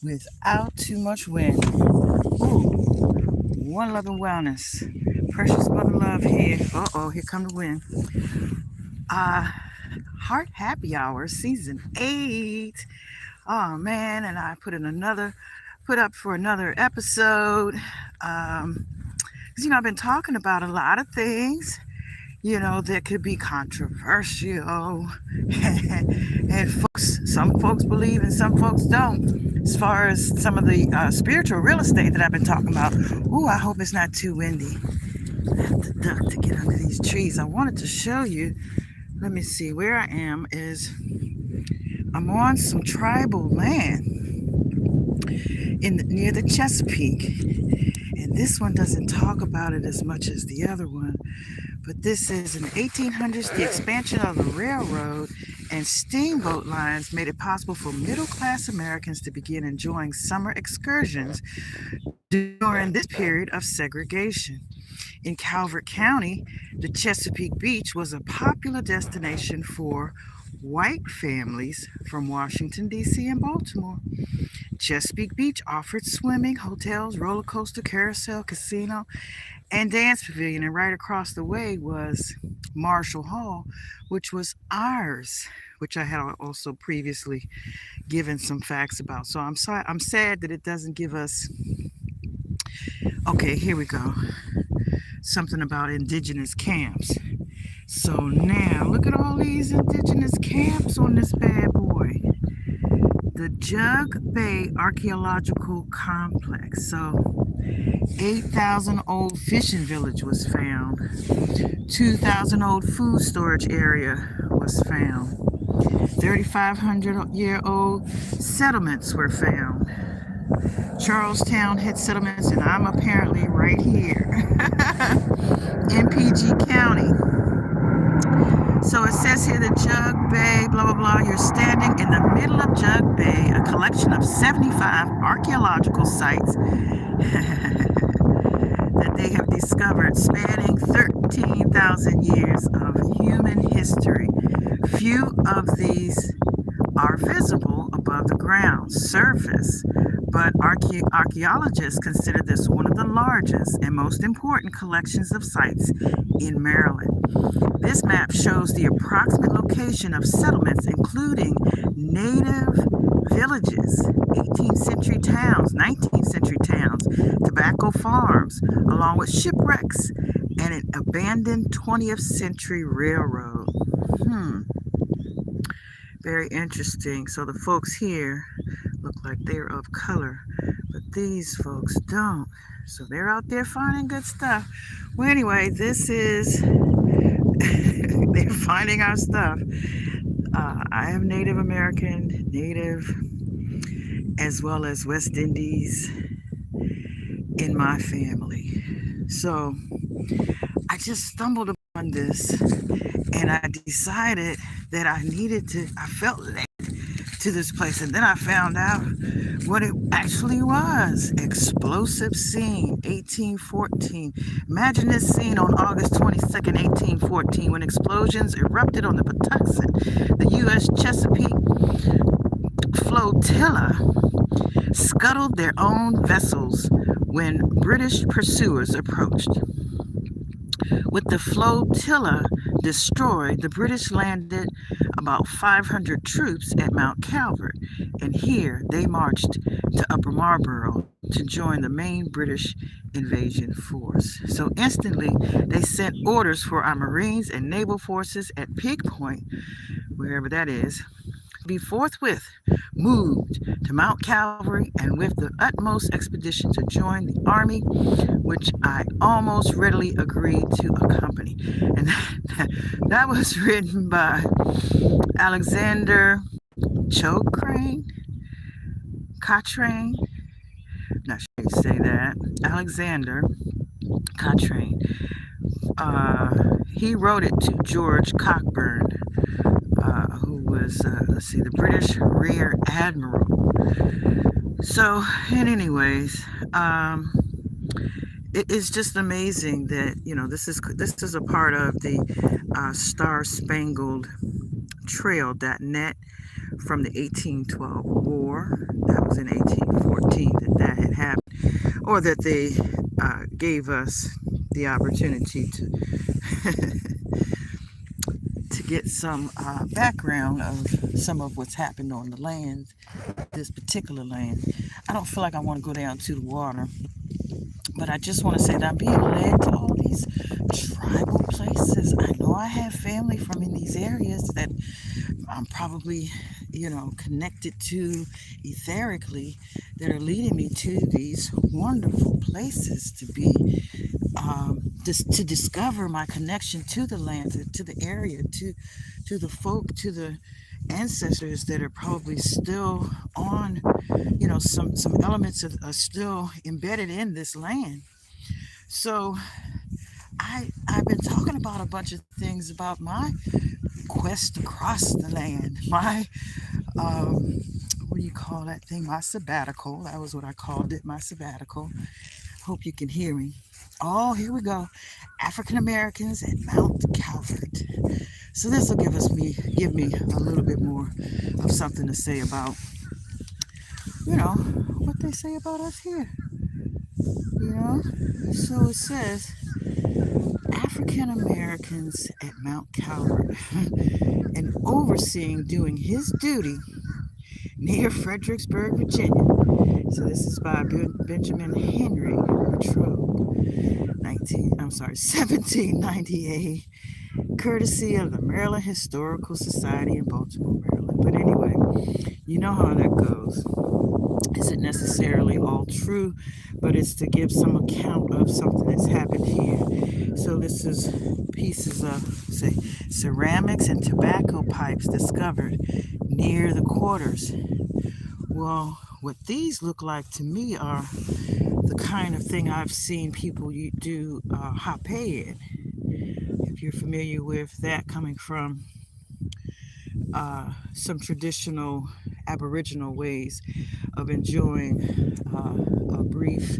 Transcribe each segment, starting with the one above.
without too much wind. Ooh, one love and wellness. Precious mother love here. Uh-oh, here come the wind. Uh, Heart Happy Hour, Season 8. Oh, man, and I put up for another episode. Um, 'Cause, I've been talking about a lot of things, that could be controversial. And some folks believe and some folks don't. As far as some of the spiritual real estate that I've been talking about, ooh, I hope it's not too windy. I have to duck to get under these trees. I wanted to show you. Let me see. Where I am is I'm on some tribal land near the Chesapeake. And this one doesn't talk about it as much as the other one. But this is in the 1800s, the expansion of the railroad and steamboat lines made it possible for middle-class Americans to begin enjoying summer excursions during this period of segregation. In Calvert County, the Chesapeake Beach was a popular destination for white families from Washington, D.C. and Baltimore. Chesapeake Beach offered swimming, hotels, roller coaster, carousel, casino, and dance pavilion. And right across the way was Marshall Hall, which was ours, which I had also previously given some facts about. So I'm sad that it doesn't give us. Okay, here we go. Something about indigenous camps. So now look at all these indigenous camps on this bad boy. The Jug Bay Archaeological Complex. So 8,000 old fishing village was found. 2,000 old food storage area was found. 3,500-year-old settlements were found. Charlestown had settlements, and I'm apparently right here in PG County. So it says here the Jug Bay, blah, blah, blah. You're standing in the middle of Jug Bay, a collection of 75 archaeological sites that they have discovered spanning 13,000 years of human history. Few of these are visible above the ground surface, but archaeologists consider this one of the largest and most important collections of sites in Maryland. This map shows the approximate location of settlements, including native villages, 18th century towns, 19th century towns, tobacco farms, along with shipwrecks and an abandoned 20th century railroad. Very interesting. So the folks here look like they're of color, but these folks don't. So they're out there finding good stuff. Well, anyway, this is they're finding our stuff. I have Native American, Native, as well as West Indies in my family. So I just stumbled upon this, and I decided that I felt led to this place. And then I found out what it actually was. Explosive scene, 1814. Imagine this scene on August 22nd, 1814, when explosions erupted on the Patuxent. The U.S. Chesapeake flotilla scuttled their own vessels when British pursuers approached. With the flotilla destroyed, the British landed about 500 troops at Mount Calvert, and here they marched to Upper Marlborough to join the main British invasion force. So instantly, they sent orders for our Marines and naval forces at Pig Point, wherever that is, be forthwith moved to Mount Calvary, and with the utmost expedition to join the army, which I almost readily agreed to accompany. And that was written by Alexander Cochrane. Not sure you say that. Alexander Cochrane. He wrote it to George Cockburn, who was, the British Rear Admiral. So, and anyways, it is just amazing that, this is a part of the Star Spangled Trail.net, from the 1812 war. That was in 1814 that had happened, or that they gave us the opportunity to get some background of some of what's happened on the land, this particular land. I don't feel like I want to go down to the water, but I just want to say that I'm being led to all these tribal places. I know I have family from in these areas that I'm probably, connected to etherically, that are leading me to these wonderful places to be, just to discover my connection to the land, to the area, to the folk, to the ancestors that are probably still on, some elements are still embedded in this land. So I've been talking about a bunch of things about my quest across the land, my what do you call that thing? My sabbatical. That was what I called it, my sabbatical. Hope you can hear me. Oh, here we go. African Americans at Mount Calvert. So this will give me a little bit more of something to say about, what they say about us here. You know? So it says African Americans at Mount Calvert and overseeing doing his duty near Fredericksburg, Virginia. So this is by Benjamin Henry Latrobe, 1798, courtesy of the Maryland Historical Society in Baltimore, Maryland. But anyway, you know how that goes. Isn't necessarily all true, but it's to give some account of something that's happened here. So this is pieces of, say, ceramics and tobacco pipes discovered near the quarters. Well, what these look like to me are the kind of thing I've seen people do hape in. If you're familiar with that, coming from some traditional Aboriginal ways of enjoying a brief,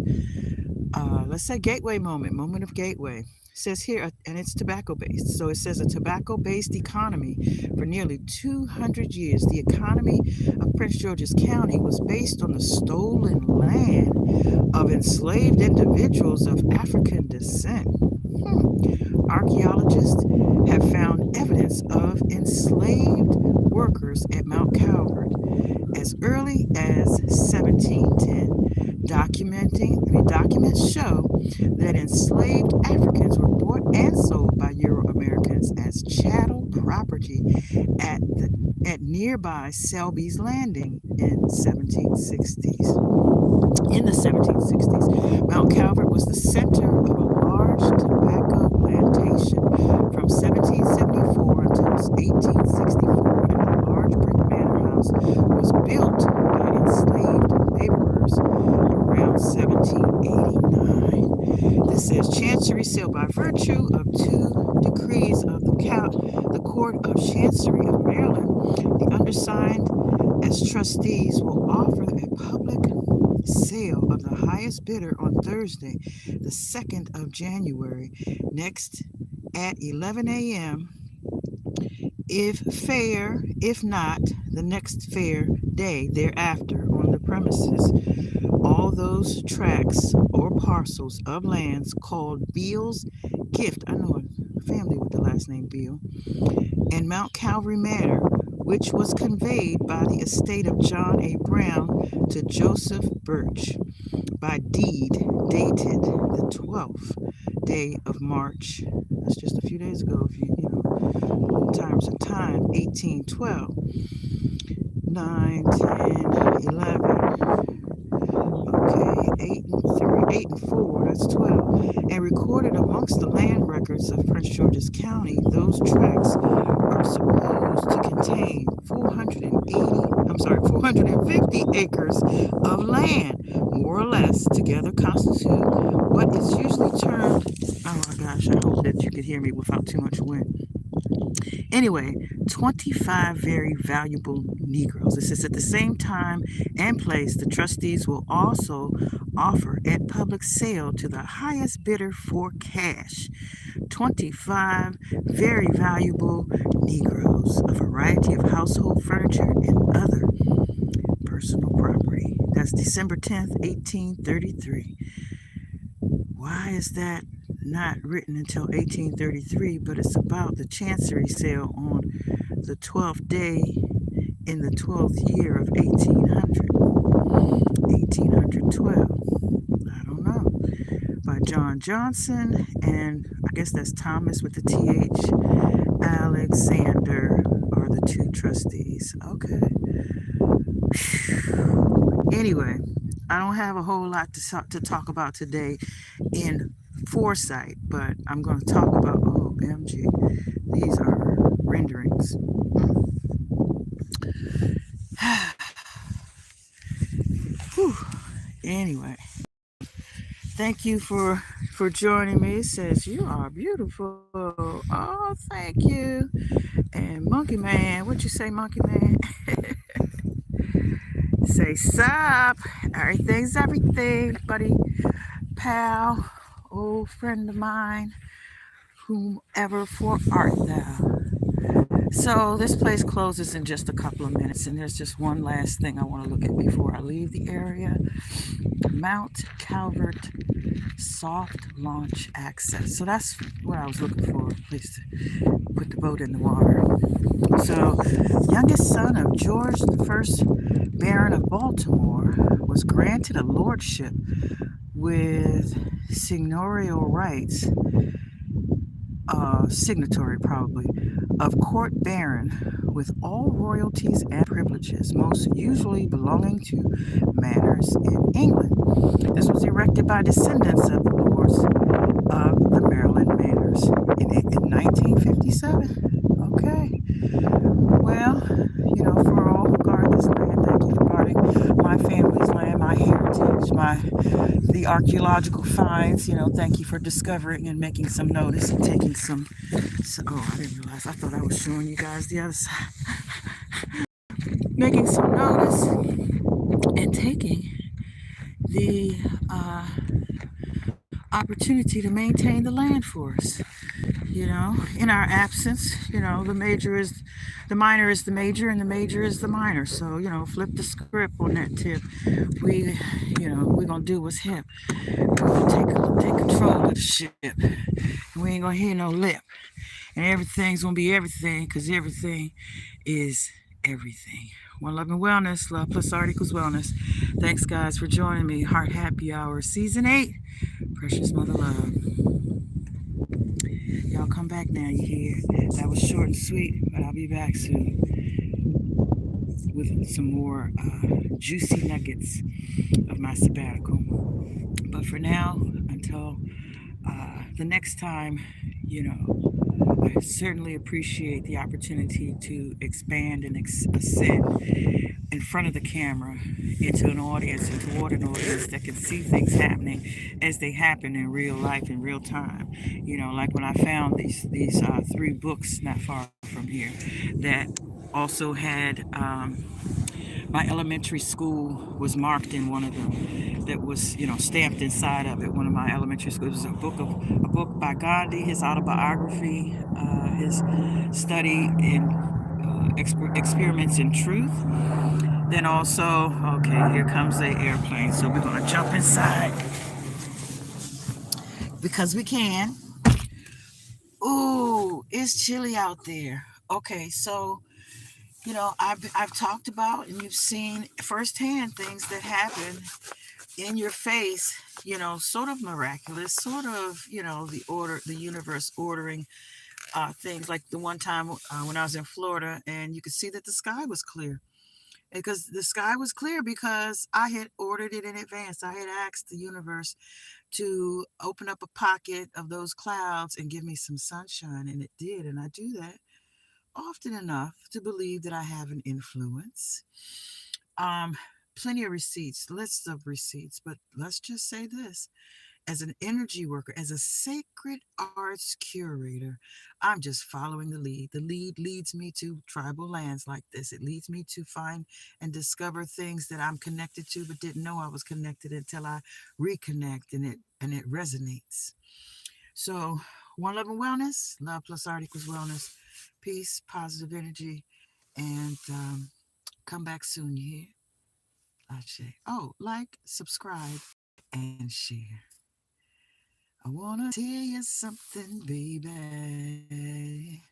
let's say, gateway moment of gateway. It says here, and it's tobacco based. So it says a tobacco based economy for nearly 200 years. The economy of Prince George's County was based on the stolen land of enslaved individuals of African descent. Archaeologists have found evidence of enslaved workers at Mount Calvert as early as 1710. Documents show that enslaved Africans were bought and sold by Euro-Americans as chattel property at nearby Selby's Landing in the 1760s. Mount Calvert was the center of a large tobacco plantation from 1774 until 1864, and a large brick manor house was built by enslaved laborers around 1789. This says Chancery sale by virtue of two decrees of the Court of Chancery of Maryland. The undersigned, as trustees, will offer a public sale of the highest bidder on Thursday, the 2nd of January, next at 11 a.m. If fair, if not, the next fair day thereafter on the premises. All those tracts or parcels of lands called Beale's Gift, I know a family with the last name Beale, and Mount Calvary Manor, which was conveyed by the estate of John A. Brown to Joseph Birch by deed dated the 12th day of March. That's just a few days ago, if in terms of time, 1812, 9, 10, 11. Okay, 8 and 4, that's 12. And recorded amongst the land records of Prince George's County, those tracts are supposed to contain 450 acres of land, more or less, together constitute what is usually termed, oh my gosh, I hope that you can hear me without too much wind. Anyway, 25 very valuable Negroes. This is at the same time and place the trustees will also offer at public sale to the highest bidder for cash. 25 very valuable Negroes, a variety of household furniture and other personal property. That's December 10th, 1833. Why is that not written until 1833, but it's about the chancery sale on the 12th day in the 12th year of 1812. I don't know. By John Johnson, and I guess that's Thomas with the TH. Alexander are the two trustees. Okay. Anyway, I don't have a whole lot to talk about today in foresight, but I'm going to talk about, OMG, these are renderings. Whew. Anyway, thank you for joining me. It says you are beautiful. Oh, thank you. And Monkey Man, what you say, Monkey Man? Say sup. Everything's everything, buddy, pal, old friend of mine, whomever for art thou. So this place closes in just a couple of minutes, and there's just one last thing I want to look at before I leave the area. Mount Calvert soft launch access. So that's what I was looking for, a place to put the boat in the water. So, youngest son of George the First Baron of Baltimore was granted a lordship with seigneurial rights, signatory probably, of court baron with all royalties and privileges, most usually belonging to manors in England. This was erected by descendants of the lords of the Maryland manors in 1957. Okay. Well, for all who guard this land, thank you for guarding my family's land, my heritage, the archaeological finds. Thank you for discovering and making some notice and taking some. Oh, I didn't realize. I thought I was showing you guys the other side. Making some notice and taking the opportunity to maintain the land for us. In our absence, the minor is the major and the major is the minor. So, flip the script on that tip. We're going to do what's hip. We're going to take control of the ship. And we ain't going to hear no lip. And everything's going to be everything because everything is everything. One Love and Wellness. Love plus art equals wellness. Thanks, guys, for joining me. Heart Happy Hour, Season 8. Precious Mother Love. Y'all come back now, you hear? That was short and sweet, but I'll be back soon with some more juicy nuggets of my sabbatical. But for now, until the next time, I certainly appreciate the opportunity to expand and ascend in front of the camera into an audience and toward an audience that can see things happening as they happen in real life in real time. Like when I found these three books not far from here that also had my elementary school was marked in one of them that was stamped inside of it. One of my elementary schools was a book by Gandhi, his autobiography, his study in experiments in truth. Then also, okay, here comes the airplane, so we're gonna jump inside because we can. Ooh, it's chilly out there. Okay, so I've talked about and you've seen firsthand things that happen in your face, sort of miraculous, sort of, the universe ordering things. Like the one time when I was in Florida, and you could see that the sky was clear. Because the sky was clear because I had ordered it in advance. I had asked the universe to open up a pocket of those clouds and give me some sunshine, and it did. And I do that often enough to believe that I have an influence. Um, Plenty of receipts, lists of receipts, but let's just say this. as an energy worker, as a sacred arts curator, I'm just following the lead. The lead leads me to tribal lands like this. It leads me to find and discover things that I'm connected to but didn't know I was connected until I reconnect and it resonates. So, one love and wellness, love plus art equals wellness, peace, positive energy, and come back soon. You hear? Ashe. Oh, like, subscribe, and share. I wanna tell you something, baby.